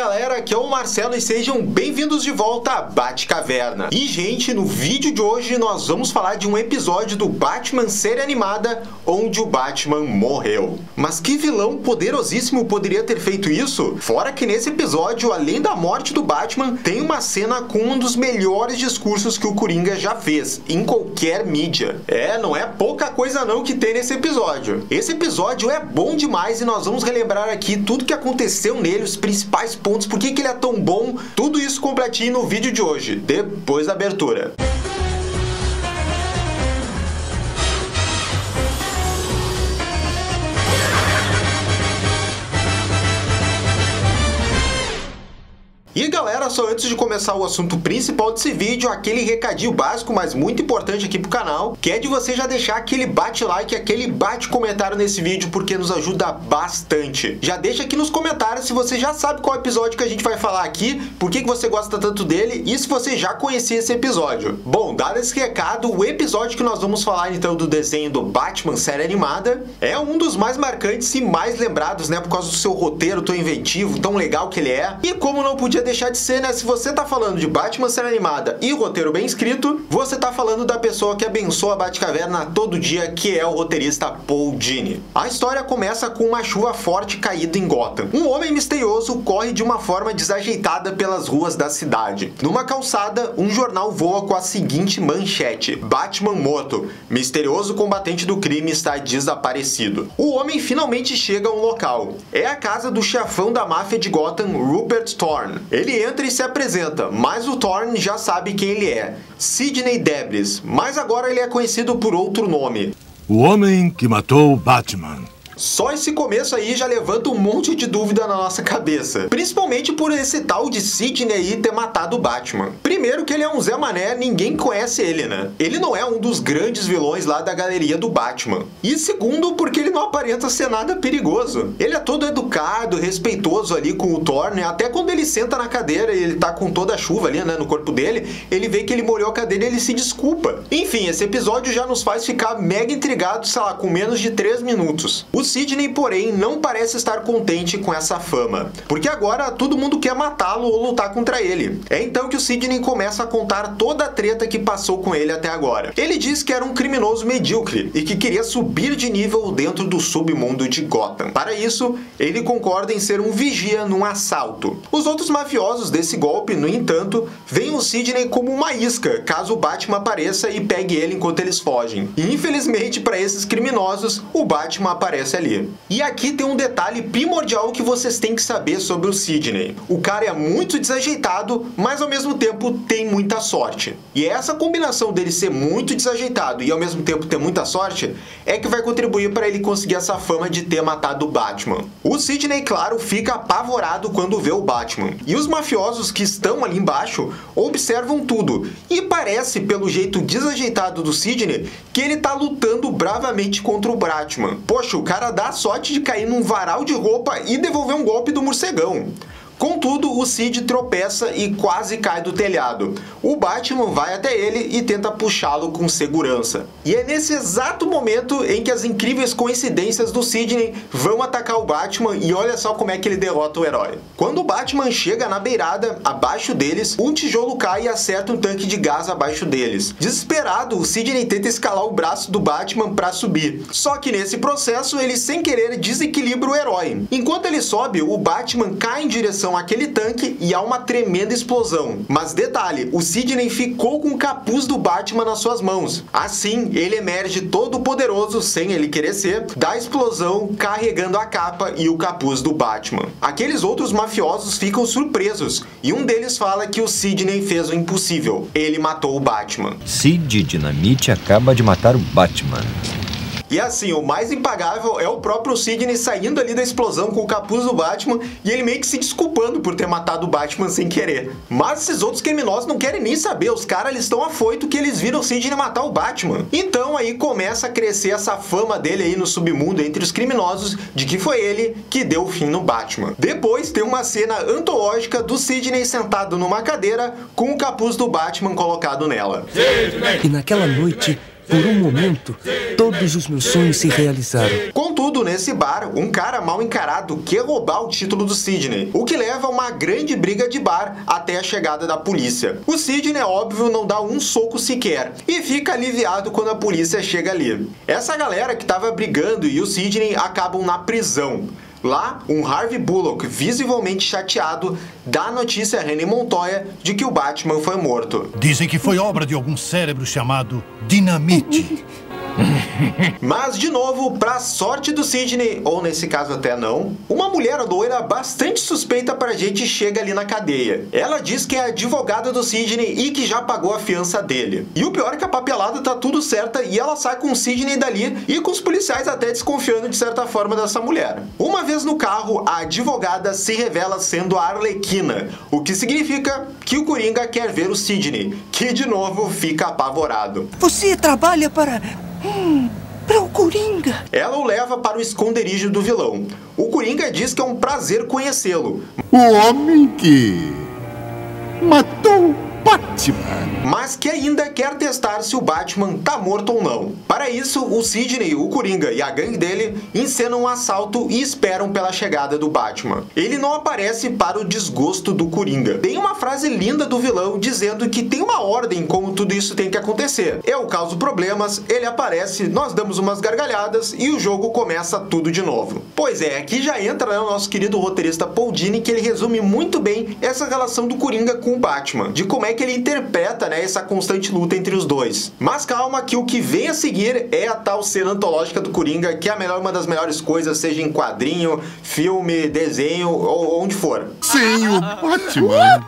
galera, aqui é o Marcelo e sejam bem-vindos de volta a Batcaverna. E gente, no vídeo de hoje nós vamos falar de um episódio do Batman série animada onde o Batman morreu. Mas que vilão poderosíssimo poderia ter feito isso? Fora que nesse episódio, além da morte do Batman, tem uma cena com um dos melhores discursos que o Coringa já fez, em qualquer mídia. Não é pouca coisa não que tem nesse episódio. Esse episódio é bom demais e nós vamos relembrar aqui tudo que aconteceu nele, os principais pontos, por que ele é tão bom, tudo isso completinho no vídeo de hoje, depois da abertura. E galera, só antes de começar o assunto principal desse vídeo, aquele recadinho básico, mas muito importante aqui pro canal, que é de você já deixar aquele bate-like, aquele bate-comentário nesse vídeo, porque nos ajuda bastante. Já deixa aqui nos comentários se você já sabe qual episódio que a gente vai falar aqui, por que você gosta tanto dele e se você já conhecia esse episódio. Bom, dado esse recado, o episódio que nós vamos falar então do desenho do Batman série animada é um dos mais marcantes e mais lembrados, né, por causa do seu roteiro tão inventivo, tão legal que ele é. E como não podia deixar de ser, né? Se você tá falando de Batman série animada e roteiro bem escrito, você tá falando da pessoa que abençoa a Batcaverna todo dia, que é o roteirista Paul Dini. A história começa com uma chuva forte caída em Gotham. Um homem misterioso corre de uma forma desajeitada pelas ruas da cidade. Numa calçada, um jornal voa com a seguinte manchete: Batman morto. Misterioso combatente do crime está desaparecido. O homem finalmente chega a um local. É a casa do chefão da máfia de Gotham, Rupert Thorne. Ele entra e se apresenta, mas o Thorne já sabe quem ele é, Sidney Debris, mas agora ele é conhecido por outro nome. O homem que matou Batman. Só esse começo aí já levanta um monte de dúvida na nossa cabeça. Principalmente por esse tal de Sidney aí ter matado o Batman. Primeiro que ele é um Zé Mané, ninguém conhece ele, né? Ele não é um dos grandes vilões lá da galeria do Batman. E segundo, porque ele não aparenta ser nada perigoso. Ele é todo educado, respeitoso ali com o Thorne. Até quando ele senta na cadeira e ele tá com toda a chuva ali, né, no corpo dele, ele vê que ele molhou a cadeira e ele se desculpa. Enfim, esse episódio já nos faz ficar mega intrigados, sei lá, com menos de 3 minutos. O Sidney, porém, não parece estar contente com essa fama, porque agora todo mundo quer matá-lo ou lutar contra ele. É então que o Sidney começa a contar toda a treta que passou com ele até agora. Ele diz que era um criminoso medíocre e que queria subir de nível dentro do submundo de Gotham. Para isso, ele concorda em ser um vigia num assalto. Os outros mafiosos desse golpe, no entanto, veem o Sidney como uma isca, caso o Batman apareça e pegue ele enquanto eles fogem. E infelizmente, para esses criminosos, o Batman aparece ali. E aqui tem um detalhe primordial que vocês têm que saber sobre o Sidney. O cara é muito desajeitado, mas ao mesmo tempo tem muita sorte. E essa combinação dele ser muito desajeitado e ao mesmo tempo ter muita sorte é que vai contribuir para ele conseguir essa fama de ter matado o Batman. O Sidney, claro, fica apavorado quando vê o Batman. E os mafiosos que estão ali embaixo observam tudo. E parece, pelo jeito desajeitado do Sidney, que ele tá lutando bravamente contra o Batman. Poxa, o cara dá a sorte de cair num varal de roupa e devolver um golpe do morcegão. Contudo, o Sid tropeça e quase cai do telhado. O Batman vai até ele e tenta puxá-lo com segurança. E é nesse exato momento em que as incríveis coincidências do Sidney vão atacar o Batman e olha só como é que ele derrota o herói. Quando o Batman chega na beirada, abaixo deles, um tijolo cai e acerta um tanque de gás abaixo deles. Desesperado, o Sidney tenta escalar o braço do Batman para subir. Só que nesse processo, ele sem querer desequilibra o herói. Enquanto ele sobe, o Batman cai em direção àquele tanque e há uma tremenda explosão. Mas detalhe, o Sidney ficou com o capuz do Batman nas suas mãos. Assim, ele emerge todo poderoso, sem ele querer ser, da explosão, carregando a capa e o capuz do Batman. Aqueles outros mafiosos ficam surpresos e um deles fala que o Sidney fez o impossível. Ele matou o Batman. Sid Dinamite acaba de matar o Batman. E assim, o mais impagável é o próprio Sidney saindo ali da explosão com o capuz do Batman e ele meio que se desculpando por ter matado o Batman sem querer. Mas esses outros criminosos não querem nem saber, os caras estão afoitos que eles viram o Sidney matar o Batman. Então aí começa a crescer essa fama dele aí no submundo entre os criminosos de que foi ele que deu o fim no Batman. Depois tem uma cena antológica do Sidney sentado numa cadeira com o capuz do Batman colocado nela. E naquela noite, Por um momento, todos os meus sonhos se realizaram. Contudo, nesse bar, um cara mal encarado quer roubar o título do Sidney, o que leva a uma grande briga de bar até a chegada da polícia. O Sidney, óbvio, não dá um soco sequer e fica aliviado quando a polícia chega ali. Essa galera que tava brigando e o Sidney acabam na prisão. Lá, um Harvey Bullock, visivelmente chateado, dá a notícia a Rennie Montoya de que o Batman foi morto. Dizem que foi obra de algum cérebro chamado Dinamite. Mas, de novo, pra sorte do Sidney, ou nesse caso até não, uma mulher loira bastante suspeita pra gente chega ali na cadeia. Ela diz que é advogada do Sidney e que já pagou a fiança dele. E o pior é que a papelada tá tudo certa e ela sai com o Sidney dali e com os policiais até desconfiando de certa forma dessa mulher. Uma vez no carro, a advogada se revela sendo a Arlequina, o que significa que o Coringa quer ver o Sidney, que de novo fica apavorado. Você trabalha para o Coringa. Ela o leva para o esconderijo do vilão. O Coringa diz que é um prazer conhecê-lo. O homem que matou Batman. Mas que ainda quer testar se o Batman tá morto ou não. Para isso, o Sidney, o Coringa e a gangue dele encenam um assalto e esperam pela chegada do Batman. Ele não aparece para o desgosto do Coringa. Tem uma frase linda do vilão dizendo que tem uma ordem como tudo isso tem que acontecer. Eu causo problemas, ele aparece, nós damos umas gargalhadas e o jogo começa tudo de novo. Pois é, aqui já entra o nosso querido roteirista Paul Dini, que ele resume muito bem essa relação do Coringa com o Batman, de como é que ele interpreta, né, essa constante luta entre os dois. Mas calma que o que vem a seguir é a tal cena antológica do Coringa, que é uma das melhores coisas, seja em quadrinho, filme, desenho ou onde for. Sem o Batman,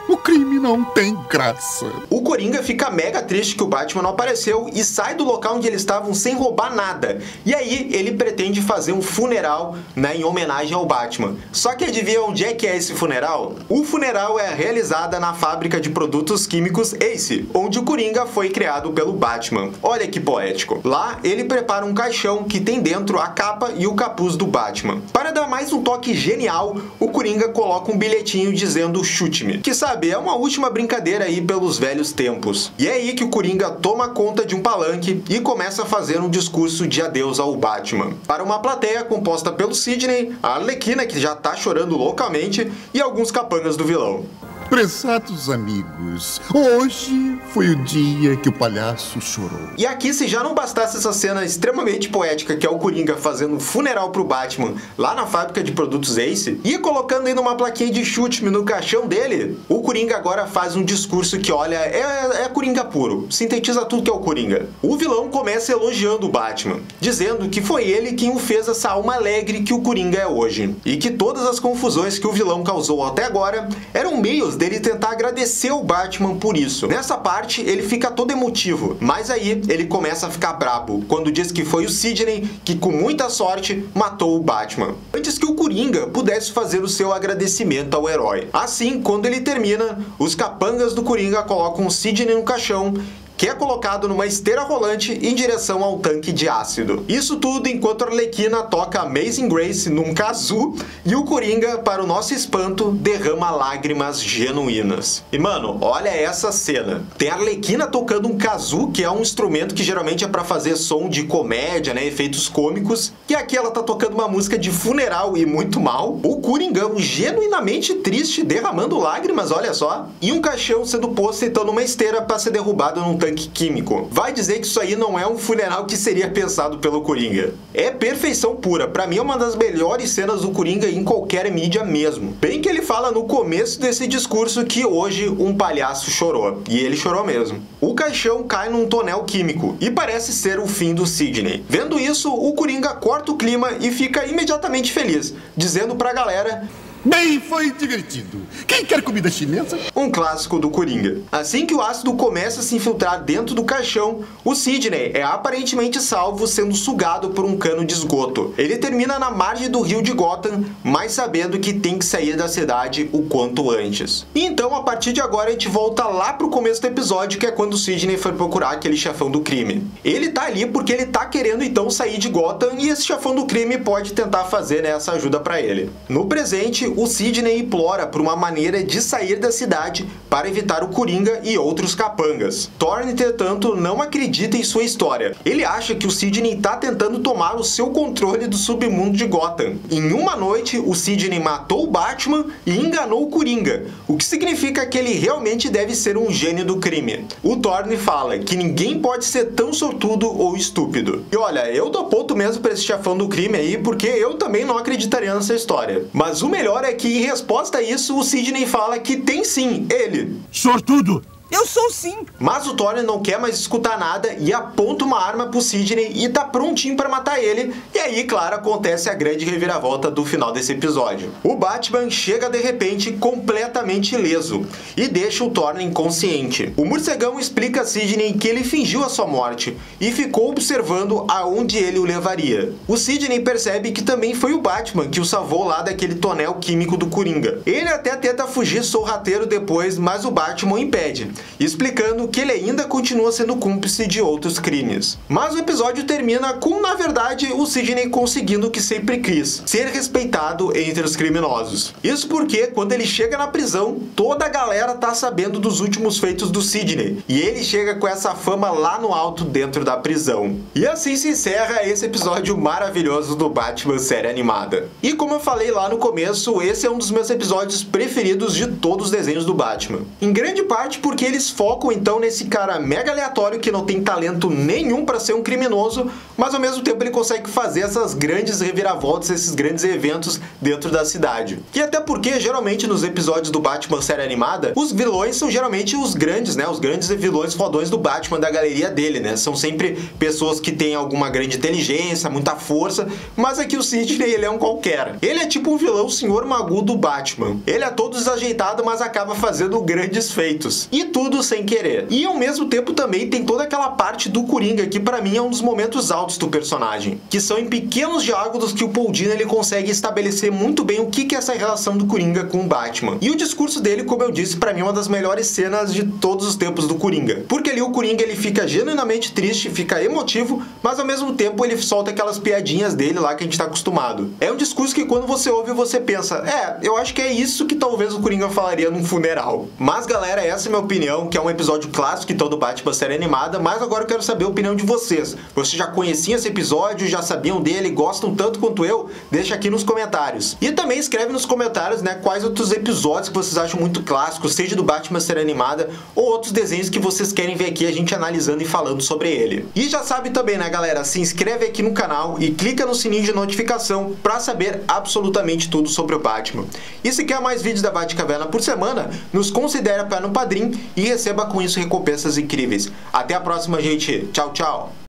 o crime não tem graça. O Coringa fica mega triste que o Batman não apareceu e sai do local onde eles estavam sem roubar nada. E aí ele pretende fazer um funeral, né, em homenagem ao Batman. Só que adivinha onde é que é esse funeral? O funeral é realizada na fábrica de produtos químicos Ace, onde o Coringa foi criado pelo Batman. Olha que poético. Lá ele prepara um caixão que tem dentro a capa e o capuz do Batman. Para dar mais um toque genial, o Coringa coloca um bilhetinho dizendo "chute-me", que sabe, é uma última brincadeira aí pelos velhos tempos. E é aí que o Coringa toma conta de um palanque e começa a fazer um discurso de adeus ao Batman. Para uma plateia composta pelo Sidney, a Arlequina, que já tá chorando loucamente, e alguns capangas do vilão. Prezados amigos, hoje foi o dia que o palhaço chorou. E aqui, se já não bastasse essa cena extremamente poética, que é o Coringa fazendo um funeral pro Batman lá na fábrica de produtos Ace, e colocando ainda uma plaquinha de chute-me no caixão dele, o Coringa agora faz um discurso que, olha, é Coringa puro, sintetiza tudo que é o Coringa. O vilão começa elogiando o Batman, dizendo que foi ele quem o fez essa alma alegre que o Coringa é hoje, e que todas as confusões que o vilão causou até agora eram meios dele tentar agradecer o Batman por isso. Nessa parte, ele fica todo emotivo, mas aí ele começa a ficar brabo, quando diz que foi o Sidney que, com muita sorte, matou o Batman, antes que o Coringa pudesse fazer o seu agradecimento ao herói. Assim, quando ele termina, os capangas do Coringa colocam o Sidney no caixão, que é colocado numa esteira rolante em direção ao tanque de ácido. Isso tudo enquanto a Arlequina toca Amazing Grace num kazoo e o Coringa, para o nosso espanto, derrama lágrimas genuínas. E mano, olha essa cena. Tem a Arlequina tocando um kazoo, que é um instrumento que geralmente é pra fazer som de comédia, né, efeitos cômicos, e aqui ela tá tocando uma música de funeral e muito mal. O Coringão genuinamente triste, derramando lágrimas, olha só. E um caixão sendo posto então numa esteira pra ser derrubado num tanque químico. Vai dizer que isso aí não é um funeral que seria pensado pelo Coringa. É perfeição pura. Pra mim é uma das melhores cenas do Coringa em qualquer mídia mesmo. Bem que ele fala no começo desse discurso que hoje um palhaço chorou. E ele chorou mesmo. O caixão cai num tonel químico e parece ser o fim do Sidney. Vendo isso, o Coringa corta o clima e fica imediatamente feliz, dizendo pra galera: bem, foi divertido. Quem quer comida chinesa? Um clássico do Coringa. Assim que o ácido começa a se infiltrar dentro do caixão, o Sidney é aparentemente salvo sendo sugado por um cano de esgoto. Ele termina na margem do rio de Gotham, mas sabendo que tem que sair da cidade o quanto antes. E então, a partir de agora, a gente volta lá pro começo do episódio, que é quando o Sidney foi procurar aquele chefão do crime. Ele tá ali porque ele tá querendo então sair de Gotham e esse chefão do crime pode tentar fazer, né, essa ajuda pra ele. No presente, o Sidney implora por uma maneira de sair da cidade para evitar o Coringa e outros capangas. Thorne, entretanto, não acredita em sua história. Ele acha que o Sidney está tentando tomar o seu controle do submundo de Gotham. Em uma noite, o Sidney matou o Batman e enganou o Coringa, o que significa que ele realmente deve ser um gênio do crime. O Thorne fala que ninguém pode ser tão sortudo ou estúpido. E olha, eu dou ponto mesmo pra esse chefão do crime aí, porque eu também não acreditaria nessa história. Mas o melhor é que, em resposta a isso, o Sidney fala que tem sim, ele. Sortudo! Eu sou sim! Mas o Thorne não quer mais escutar nada e aponta uma arma pro Sidney e tá prontinho pra matar ele. E aí, claro, acontece a grande reviravolta do final desse episódio. O Batman chega de repente completamente ileso e deixa o Thorne inconsciente. O morcegão explica a Sidney que ele fingiu a sua morte e ficou observando aonde ele o levaria. O Sidney percebe que também foi o Batman que o salvou lá daquele tonel químico do Coringa. Ele até tenta fugir sorrateiro depois, mas o Batman impede, explicando que ele ainda continua sendo cúmplice de outros crimes. Mas o episódio termina com, na verdade, o Sidney conseguindo o que sempre quis, ser respeitado entre os criminosos. Isso porque, quando ele chega na prisão, toda a galera tá sabendo dos últimos feitos do Sidney, e ele chega com essa fama lá no alto dentro da prisão. E assim se encerra esse episódio maravilhoso do Batman série animada. E como eu falei lá no começo, esse é um dos meus episódios preferidos de todos os desenhos do Batman. Em grande parte porque eles focam então nesse cara mega aleatório que não tem talento nenhum para ser um criminoso, mas ao mesmo tempo ele consegue fazer essas grandes reviravoltas, esses grandes eventos dentro da cidade. E até porque geralmente nos episódios do Batman série animada, os vilões são geralmente os grandes, né? Os grandes vilões fodões do Batman, da galeria dele, né? São sempre pessoas que têm alguma grande inteligência, muita força, mas aqui o Sidney, ele é um qualquer. Ele é tipo um vilão senhor Magoo do Batman. Ele é todo desajeitado, mas acaba fazendo grandes feitos. E tudo sem querer. E ao mesmo tempo também tem toda aquela parte do Coringa que pra mim é um dos momentos altos do personagem, que são em pequenos diálogos que o Paul Dini ele consegue estabelecer muito bem o que é essa relação do Coringa com o Batman. E o discurso dele, como eu disse, pra mim é uma das melhores cenas de todos os tempos do Coringa. Porque ali o Coringa ele fica genuinamente triste, fica emotivo, mas ao mesmo tempo ele solta aquelas piadinhas dele lá que a gente tá acostumado. É um discurso que quando você ouve você pensa, eu acho que é isso que talvez o Coringa falaria num funeral. Mas galera, essa é a minha opinião, que é um episódio clássico então do Batman série animada, mas agora eu quero saber a opinião de vocês. Vocês já conheciam esse episódio, já sabiam dele, gostam tanto quanto eu? Deixa aqui nos comentários. E também escreve nos comentários, né, quais outros episódios que vocês acham muito clássicos, seja do Batman série animada ou outros desenhos que vocês querem ver aqui a gente analisando e falando sobre ele. E já sabe também, né galera, se inscreve aqui no canal e clica no sininho de notificação pra saber absolutamente tudo sobre o Batman. E se quer mais vídeos da Batcaverna por semana, nos considere apoiar no Padrim e receba com isso recompensas incríveis. Até a próxima, gente. Tchau, tchau.